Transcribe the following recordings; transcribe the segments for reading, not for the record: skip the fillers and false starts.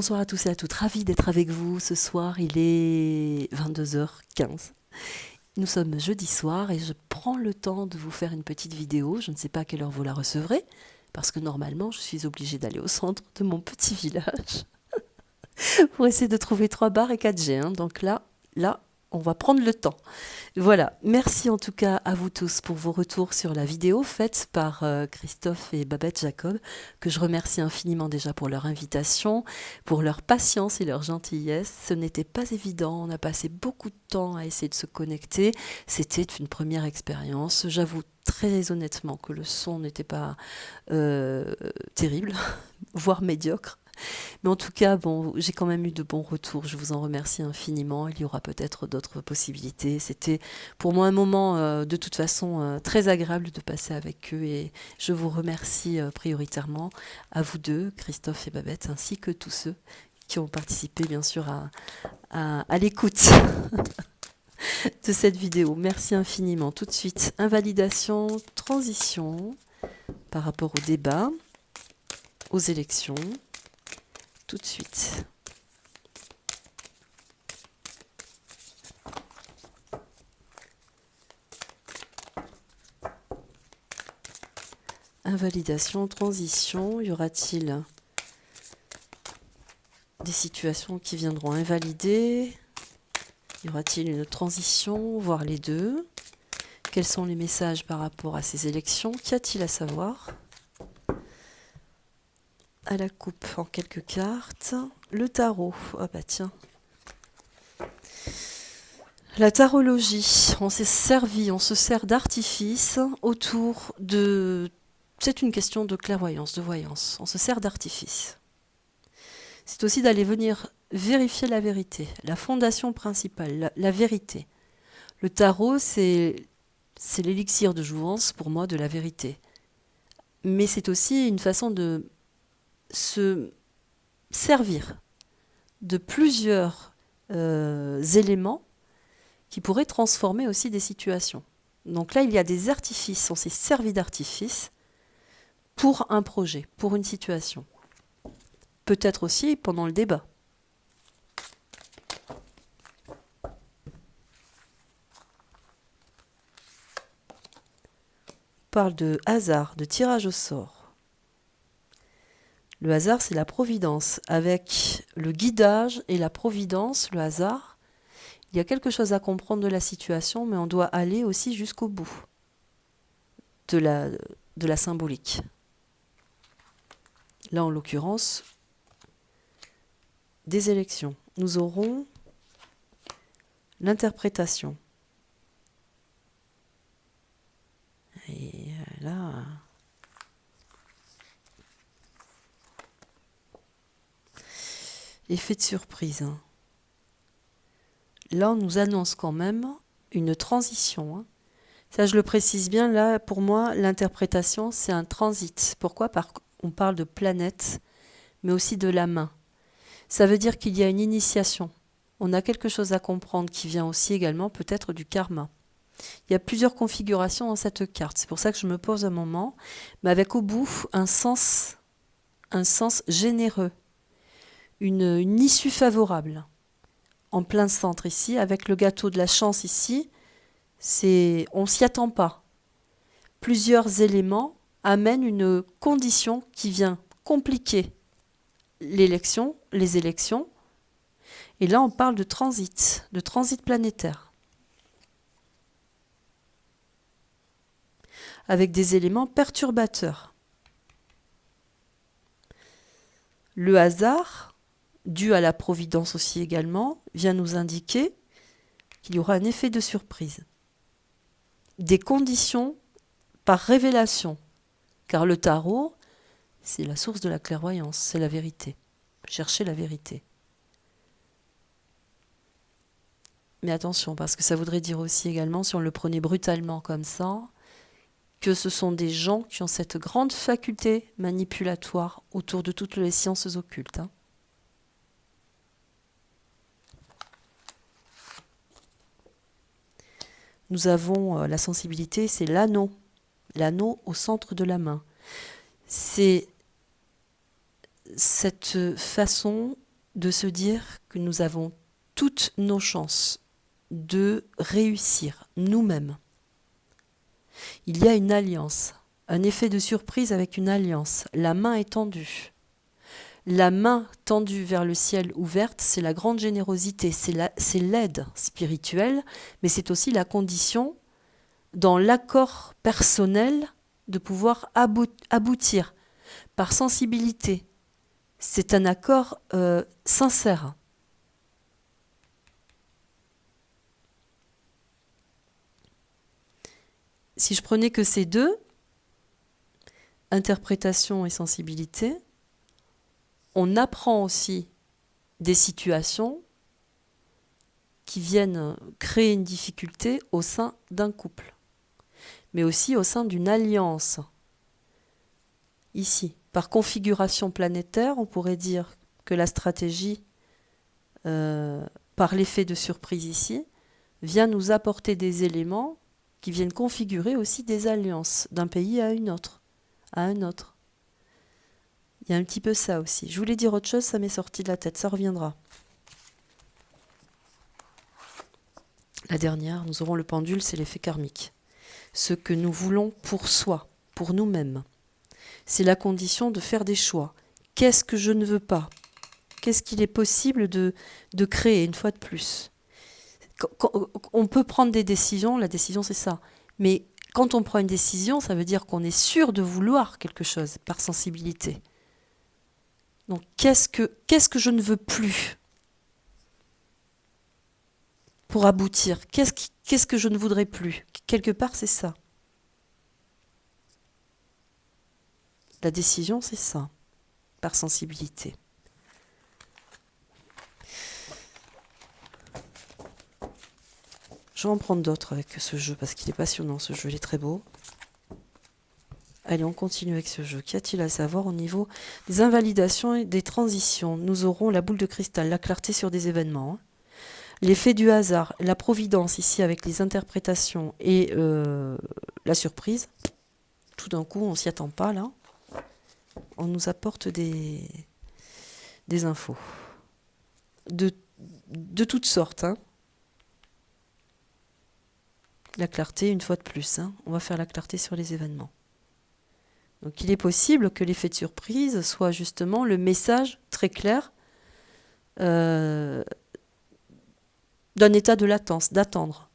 Bonsoir à tous et à toutes, ravi d'être avec vous ce soir, il est 22h15. Nous sommes jeudi soir et je prends le temps de vous faire une petite vidéo, je ne sais pas à quelle heure vous la recevrez, parce que normalement je suis obligée d'aller au centre de mon petit village pour essayer de trouver 3 bars et 4G, hein. Donc là, on va prendre le temps. Voilà, merci en tout cas à vous tous pour vos retours sur la vidéo faite par Christophe et Babette Jacob, que je remercie infiniment déjà pour leur invitation, pour leur patience et leur gentillesse. Ce n'était pas évident, on a passé beaucoup de temps à essayer de se connecter. C'était une première expérience. J'avoue très honnêtement que le son n'était pas terrible, voire médiocre. Mais en tout cas, bon, j'ai quand même eu de bons retours. Je vous en remercie infiniment. Il y aura peut-être d'autres possibilités. C'était pour moi un moment, de toute façon, très agréable de passer avec eux. Et je vous remercie prioritairement à vous deux, Christophe et Babette, ainsi que tous ceux qui ont participé, bien sûr, à l'écoute de cette vidéo. Merci infiniment. Tout de suite, invalidation, transition par rapport au débat, aux élections. Tout de suite. Invalidation, transition, y aura-t-il des situations qui viendront invalider? Y aura-t-il une transition, voire les deux? Quels sont les messages par rapport à ces élections? Qu'y a-t-il à savoir? À la coupe en quelques cartes. Le tarot. Ah bah tiens. La tarologie. On s'est servi, on se sert d'artifice autour de... C'est une question de clairvoyance, de voyance. On se sert d'artifice. C'est aussi d'aller venir vérifier la vérité, la fondation principale, la vérité. Le tarot, c'est l'élixir de jouvence pour moi de la vérité. Mais c'est aussi une façon de se servir de plusieurs éléments qui pourraient transformer aussi des situations. Donc là, il y a des artifices, on s'est servi d'artifices pour un projet, pour une situation. Peut-être aussi pendant le débat. On parle de hasard, de tirage au sort. Le hasard, c'est la providence. Avec le guidage et la providence, le hasard, il y a quelque chose à comprendre de la situation, mais on doit aller aussi jusqu'au bout de la symbolique. Là, en l'occurrence, des élections. Nous aurons l'interprétation. Et là... Effet de surprise. Hein. Là, on nous annonce quand même une transition. Hein. Ça, je le précise bien, là, pour moi, l'interprétation, c'est un transit. Pourquoi? On parle de planète, mais aussi de la main. Ça veut dire qu'il y a une initiation. On a quelque chose à comprendre qui vient aussi également peut-être du karma. Il y a plusieurs configurations dans cette carte. C'est pour ça que je me pose un moment, mais avec au bout un sens généreux, une issue favorable. En plein centre ici, avec le gâteau de la chance ici, on s'y attend pas. Plusieurs éléments amènent une condition qui vient compliquer les élections. Et là, on parle de transit planétaire. Avec des éléments perturbateurs. Le hasard, dû à la providence aussi également, vient nous indiquer qu'il y aura un effet de surprise. Des conditions par révélation, car le tarot, c'est la source de la clairvoyance, c'est la vérité. Chercher la vérité. Mais attention, parce que ça voudrait dire aussi également, si on le prenait brutalement comme ça, que ce sont des gens qui ont cette grande faculté manipulatoire autour de toutes les sciences occultes. Hein. Nous avons la sensibilité, c'est l'anneau au centre de la main. C'est cette façon de se dire que nous avons toutes nos chances de réussir nous-mêmes. Il y a une alliance, un effet de surprise avec une alliance. La main est tendue. La main tendue vers le ciel ouverte, c'est la grande générosité, c'est l'aide spirituelle, mais c'est aussi la condition dans l'accord personnel de pouvoir aboutir par sensibilité. C'est un accord sincère. Si je prenais que ces deux, interprétation et sensibilité, on apprend aussi des situations qui viennent créer une difficulté au sein d'un couple, mais aussi au sein d'une alliance. Ici, par configuration planétaire, on pourrait dire que la stratégie, par l'effet de surprise ici, vient nous apporter des éléments qui viennent configurer aussi des alliances d'un pays à un autre. Il y a un petit peu ça aussi. Je voulais dire autre chose, ça m'est sorti de la tête, ça reviendra. La dernière, nous aurons le pendule, c'est l'effet karmique. Ce que nous voulons pour soi, pour nous-mêmes. C'est la condition de faire des choix. Qu'est-ce que je ne veux pas? Qu'est-ce qu'il est possible de créer, une fois de plus? On peut prendre des décisions, la décision c'est ça. Mais quand on prend une décision, ça veut dire qu'on est sûr de vouloir quelque chose, par sensibilité. Donc qu'est-ce que je ne veux plus pour aboutir? Qu'est-ce que je ne voudrais plus? Quelque part, c'est ça. La décision, c'est ça, par sensibilité. Je vais en prendre d'autres avec ce jeu, parce qu'il est passionnant, ce jeu, il est très beau. Allez, on continue avec ce jeu. Qu'y a-t-il à savoir au niveau des invalidations et des transitions? Nous aurons la boule de cristal, la clarté sur des événements, l'effet du hasard, la providence ici avec les interprétations et la surprise. Tout d'un coup, on s'y attend pas là. On nous apporte des infos. De toutes sortes. La clarté, une fois de plus. On va faire la clarté sur les événements. Donc il est possible que l'effet de surprise soit justement le message très clair d'un état de latence, d'attendre.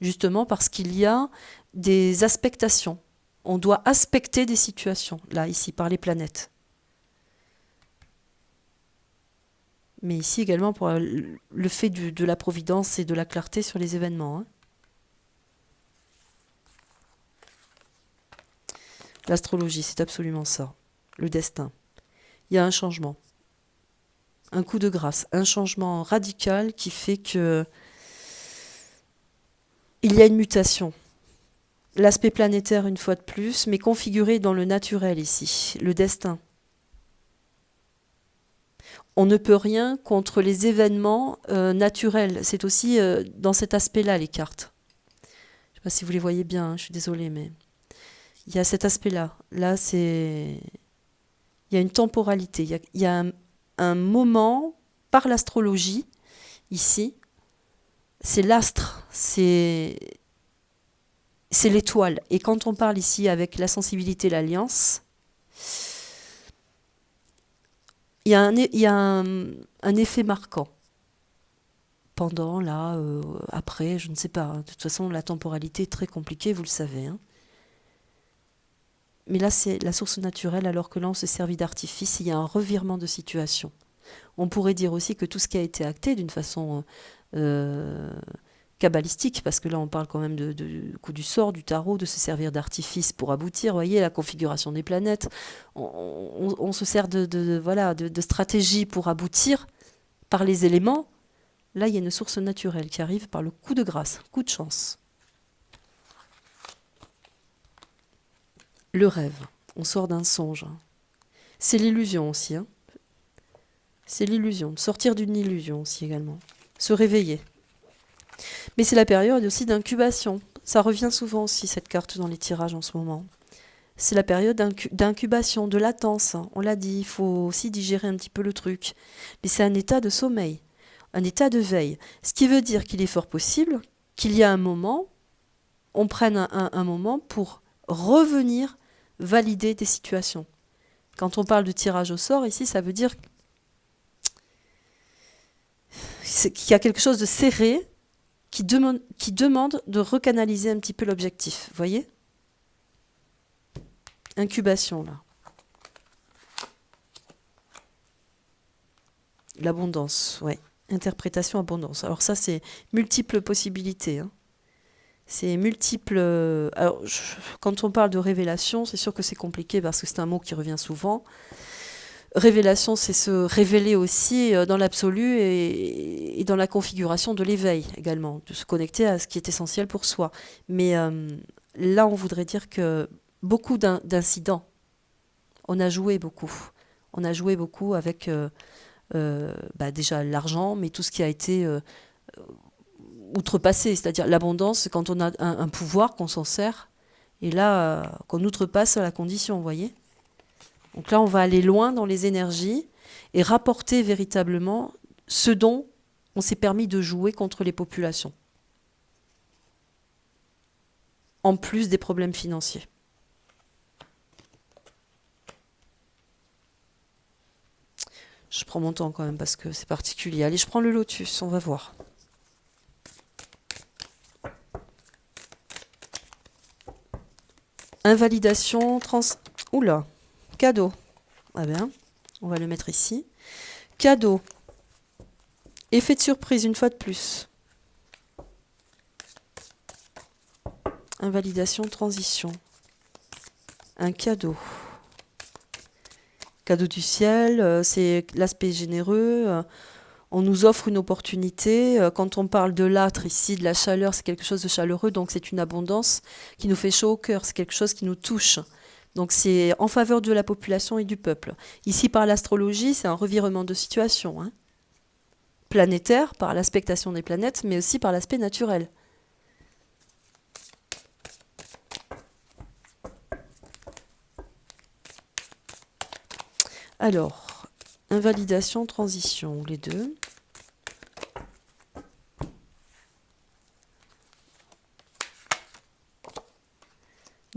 Justement parce qu'il y a des aspectations. On doit aspecter des situations, là, ici, par les planètes. Mais ici également pour le fait de la providence et de la clarté sur les événements. L'astrologie, c'est absolument ça. Le destin. Il y a un changement. Un coup de grâce. Un changement radical qui fait que il y a une mutation. L'aspect planétaire, une fois de plus, mais configuré dans le naturel ici. Le destin. On ne peut rien contre les événements naturels. C'est aussi dans cet aspect-là, les cartes. Je ne sais pas si vous les voyez bien, je suis désolée, mais... Il y a cet aspect-là. Là, il y a une temporalité. Il y a un moment, par l'astrologie, ici, c'est l'astre, c'est l'étoile. Et quand on parle ici avec la sensibilité, l'alliance, il y a un effet marquant. Pendant, là, après, je ne sais pas. De toute façon, la temporalité est très compliquée, vous le savez. Mais là, c'est la source naturelle, alors que là, on se servit d'artifice. Il y a un revirement de situation. On pourrait dire aussi que tout ce qui a été acté d'une façon kabbalistique, parce que là, on parle quand même du coup du sort, du tarot, de se servir d'artifice pour aboutir. Vous voyez, la configuration des planètes. On se sert de stratégie pour aboutir par les éléments. Là, il y a une source naturelle qui arrive par le coup de grâce, coup de chance. Le rêve, on sort d'un songe. C'est l'illusion aussi. C'est l'illusion, sortir d'une illusion aussi également. Se réveiller. Mais c'est la période aussi d'incubation. Ça revient souvent aussi, cette carte, dans les tirages en ce moment. C'est la période d'incubation, de latence. On l'a dit, il faut aussi digérer un petit peu le truc. Mais c'est un état de sommeil, un état de veille. Ce qui veut dire qu'il est fort possible qu'il y a un moment, on prenne un moment pour revenir valider des situations. Quand on parle de tirage au sort, ici, ça veut dire qu'il y a quelque chose de serré qui demande de recanaliser un petit peu l'objectif. Vous voyez ? Incubation, là. L'abondance, ouais. Interprétation, abondance. Alors ça, c'est multiples possibilités. Hein. C'est multiples... Alors, quand on parle de révélation, c'est sûr que c'est compliqué parce que c'est un mot qui revient souvent. Révélation, c'est se révéler aussi dans l'absolu et dans la configuration de l'éveil également, de se connecter à ce qui est essentiel pour soi. Mais là, on voudrait dire que beaucoup d'incidents, on a joué beaucoup. On a joué beaucoup avec déjà l'argent, mais tout ce qui a été outrepassé, c'est-à-dire l'abondance, quand on a un pouvoir qu'on s'en sert, et là, qu'on outrepasse la condition, vous voyez ? Donc là, on va aller loin dans les énergies et rapporter véritablement ce dont on s'est permis de jouer contre les populations. En plus des problèmes financiers. Je prends mon temps quand même parce que c'est particulier. Allez, je prends le lotus, on va voir. Invalidation, Oula, cadeau. Ah bien, on va le mettre ici. Cadeau. Effet de surprise, une fois de plus. Invalidation, transition. Un cadeau. Cadeau du ciel, c'est l'aspect généreux. On nous offre une opportunité. Quand on parle de l'âtre ici, de la chaleur, c'est quelque chose de chaleureux, donc c'est une abondance qui nous fait chaud au cœur, c'est quelque chose qui nous touche. Donc c'est en faveur de la population et du peuple. Ici, par l'astrologie, c'est un revirement de situation. Hein. Planétaire, par l'aspectation des planètes, mais aussi par l'aspect naturel. Alors, invalidation, transition, les deux.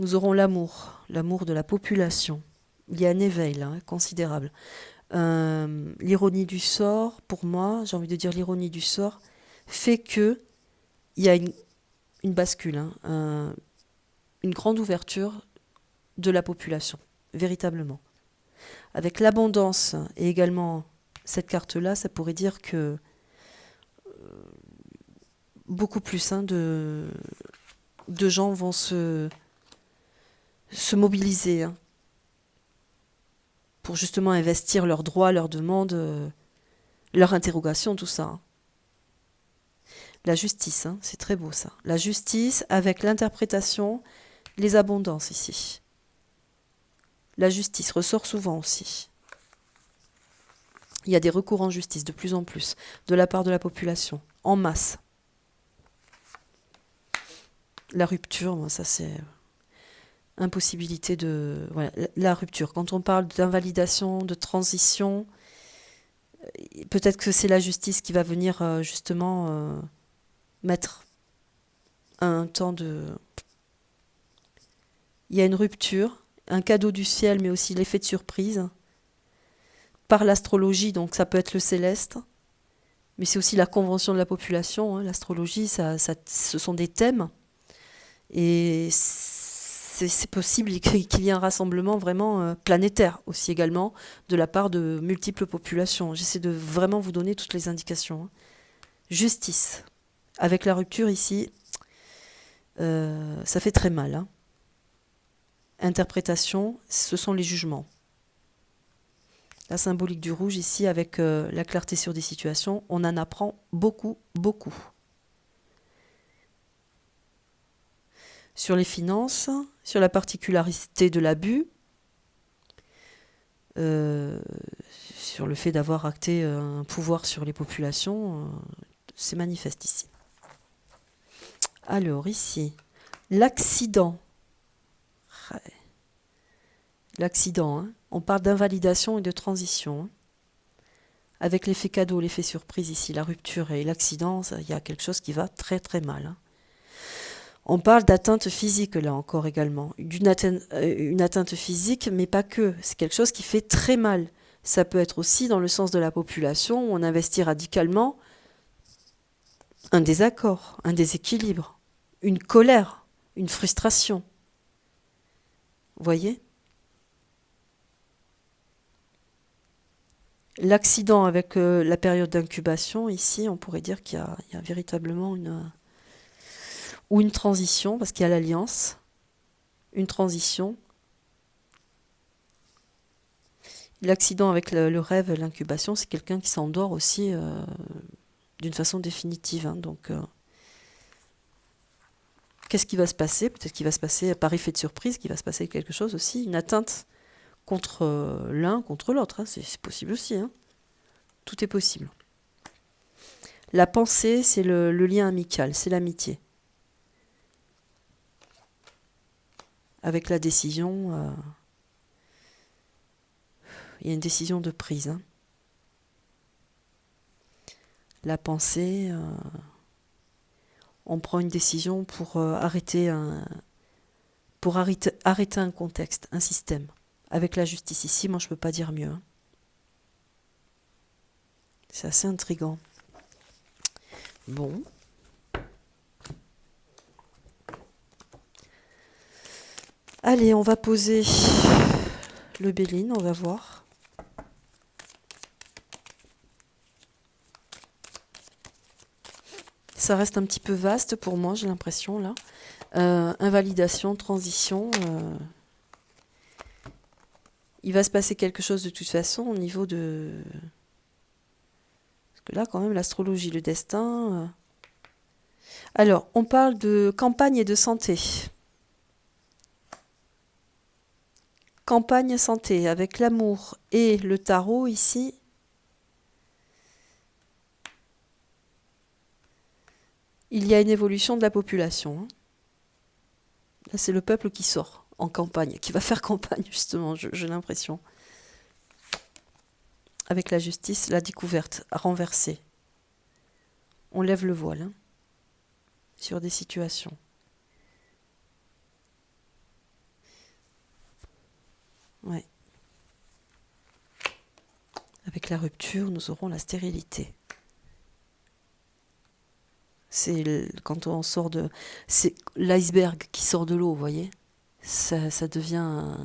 Nous aurons l'amour de la population. Il y a un éveil là, considérable. L'ironie du sort, pour moi, j'ai envie de dire l'ironie du sort, fait que il y a une bascule, une grande ouverture de la population, véritablement. Avec l'abondance et également cette carte-là, ça pourrait dire que beaucoup plus de gens vont se mobiliser pour justement investir leurs droits, leurs demandes, leurs interrogations, tout ça. La justice, c'est très beau ça. La justice avec l'interprétation, les abondances ici. La justice ressort souvent aussi. Il y a des recours en justice de plus en plus, de la part de la population, en masse. La rupture, moi, ça c'est impossibilité de... Voilà, la rupture. Quand on parle d'invalidation, de transition, peut-être que c'est la justice qui va venir justement mettre un temps de... Il y a une rupture, un cadeau du ciel, mais aussi l'effet de surprise. Par l'astrologie, donc ça peut être le céleste, mais c'est aussi la convention de la population. L'astrologie, ce sont des thèmes. Et c'est possible qu'il y ait un rassemblement vraiment planétaire aussi également de la part de multiples populations. J'essaie de vraiment vous donner toutes les indications. Justice. Avec la rupture ici, ça fait très mal. Interprétation, ce sont les jugements. La symbolique du rouge ici avec la clarté sur des situations, on en apprend beaucoup, beaucoup. Sur les finances, sur la particularité de l'abus, sur le fait d'avoir acté un pouvoir sur les populations, c'est manifeste ici. Alors ici, l'accident. l'accident, hein. On parle d'invalidation et de transition, hein. Avec l'effet cadeau, l'effet surprise ici, la rupture et l'accident, il y a quelque chose qui va très très mal, hein. On parle d'atteinte physique là encore également, une atteinte physique, mais pas que. C'est quelque chose qui fait très mal. Ça peut être aussi dans le sens de la population où on investit radicalement un désaccord, un déséquilibre, une colère, une frustration. Vous voyez? L'accident avec la période d'incubation, ici, on pourrait dire il y a véritablement une transition, parce qu'il y a l'alliance, une transition. L'accident avec le rêve, l'incubation, c'est quelqu'un qui s'endort aussi d'une façon définitive, hein. Donc, qu'est-ce qui va se passer? Peut-être qu'il va se passer, par effet de surprise, qu'il va se passer quelque chose aussi, une atteinte contre l'un, contre l'autre, hein. C'est possible aussi, hein. Tout est possible. La pensée, c'est le lien amical, c'est l'amitié. Avec la décision, il y a une décision de prise, hein. La pensée, on prend une décision pour arrêter un contexte, un système. Avec la justice ici, moi je ne peux pas dire mieux, hein. C'est assez intriguant. Bon. Allez, on va poser le Béline, on va voir. Ça reste un petit peu vaste pour moi, j'ai l'impression, là. Invalidation, transition. Il va se passer quelque chose de toute façon au niveau de... Parce que là, quand même, l'astrologie, le destin... Alors, on parle de campagne et de santé. Campagne santé, avec l'amour et le tarot, ici... Il y a une évolution de la population, hein. Là, c'est le peuple qui sort en campagne, qui va faire campagne, justement, j'ai l'impression. Avec la justice, la découverte, renversée. On lève le voile, hein, sur des situations. Ouais. Avec la rupture, nous aurons la stérilité. Quand on sort de... C'est l'iceberg qui sort de l'eau, vous voyez? Ça devient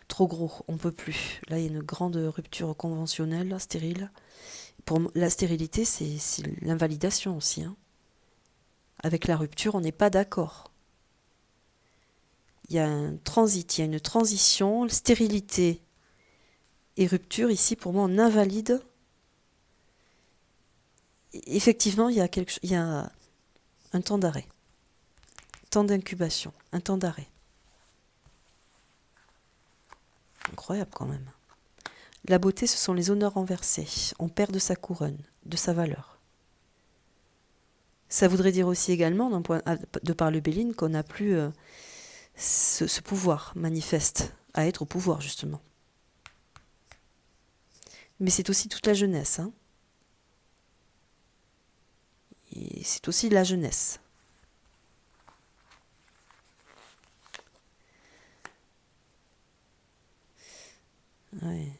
trop gros, on ne peut plus. Là, il y a une grande rupture conventionnelle, stérile. Pour la stérilité, c'est l'invalidation aussi, hein. Avec la rupture, on n'est pas d'accord. Il y a un transit, il y a une transition, stérilité et rupture. Ici, pour moi, on invalide. Effectivement, il y a un temps d'arrêt, temps d'incubation, un temps d'arrêt. Incroyable quand même. La beauté, ce sont les honneurs renversés. On perd de sa couronne, de sa valeur. Ça voudrait dire aussi également, de par le Béline, qu'on n'a plus ce pouvoir manifeste à être au pouvoir, justement. Mais c'est aussi toute la jeunesse, hein. Et c'est aussi la jeunesse. Ouais.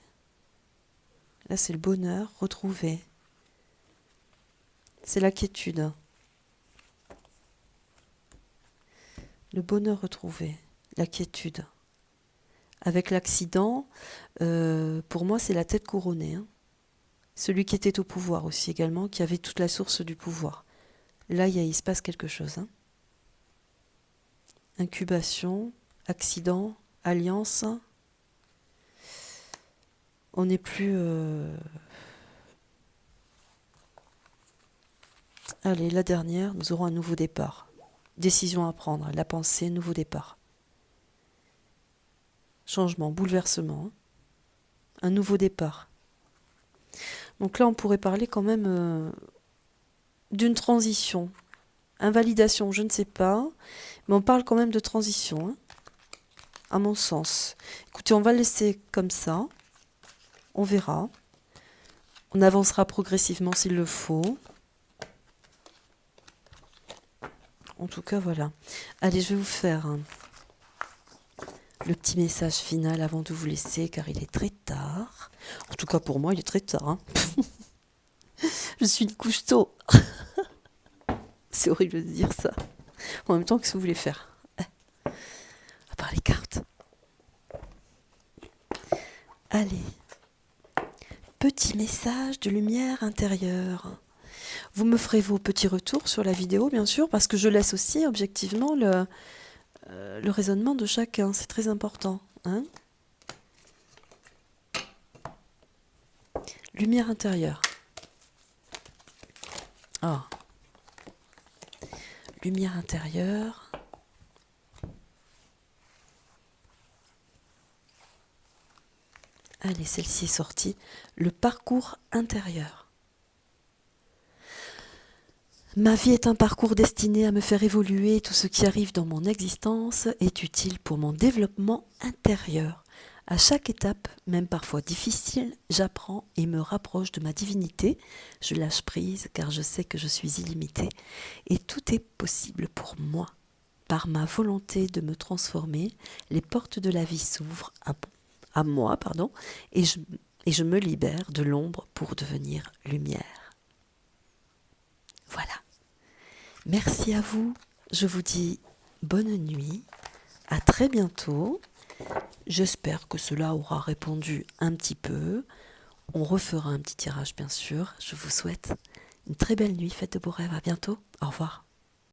Là, c'est le bonheur retrouvé. C'est la quiétude. Le bonheur retrouvé, la quiétude. Avec l'accident, pour moi, c'est la tête couronnée, hein. Celui qui était au pouvoir aussi également, qui avait toute la source du pouvoir. Là, il se passe quelque chose, hein. Incubation, accident, alliance. On n'est plus... Allez, la dernière, nous aurons un nouveau départ. Décision à prendre, la pensée, nouveau départ. Changement, bouleversement, hein. Un nouveau départ. Donc là, on pourrait parler quand même d'une transition. Invalidation, je ne sais pas, mais on parle quand même de transition, hein. à mon sens. Écoutez, on va le laisser comme ça. On verra. On avancera progressivement s'il le faut. En tout cas, voilà. Allez, je vais vous faire le petit message final avant de vous laisser, car il est très tard. En tout cas, pour moi, il est très tard. Hein. Je suis une couche tôt. C'est horrible de dire ça. En même temps, qu'est-ce que vous voulez faire? À part les cartes. Allez. Petit message de lumière intérieure. Vous me ferez vos petits retours sur la vidéo, bien sûr, parce que je laisse aussi objectivement le raisonnement de chacun. C'est très important. Hein? Lumière intérieure. Ah. Lumière intérieure. Allez, celle-ci est sortie. Le parcours intérieur. Ma vie est un parcours destiné à me faire évoluer. Tout ce qui arrive dans mon existence est utile pour mon développement intérieur. À chaque étape, même parfois difficile, j'apprends et me rapproche de ma divinité. Je lâche prise car je sais que je suis illimitée et tout est possible pour moi. Par ma volonté de me transformer, les portes de la vie s'ouvrent à moi, et je me libère de l'ombre pour devenir lumière. Voilà. Merci à vous. Je vous dis bonne nuit. À très bientôt. J'espère que cela aura répondu un petit peu. On refera un petit tirage, bien sûr. Je vous souhaite une très belle nuit. Faites de beaux rêves. À bientôt. Au revoir.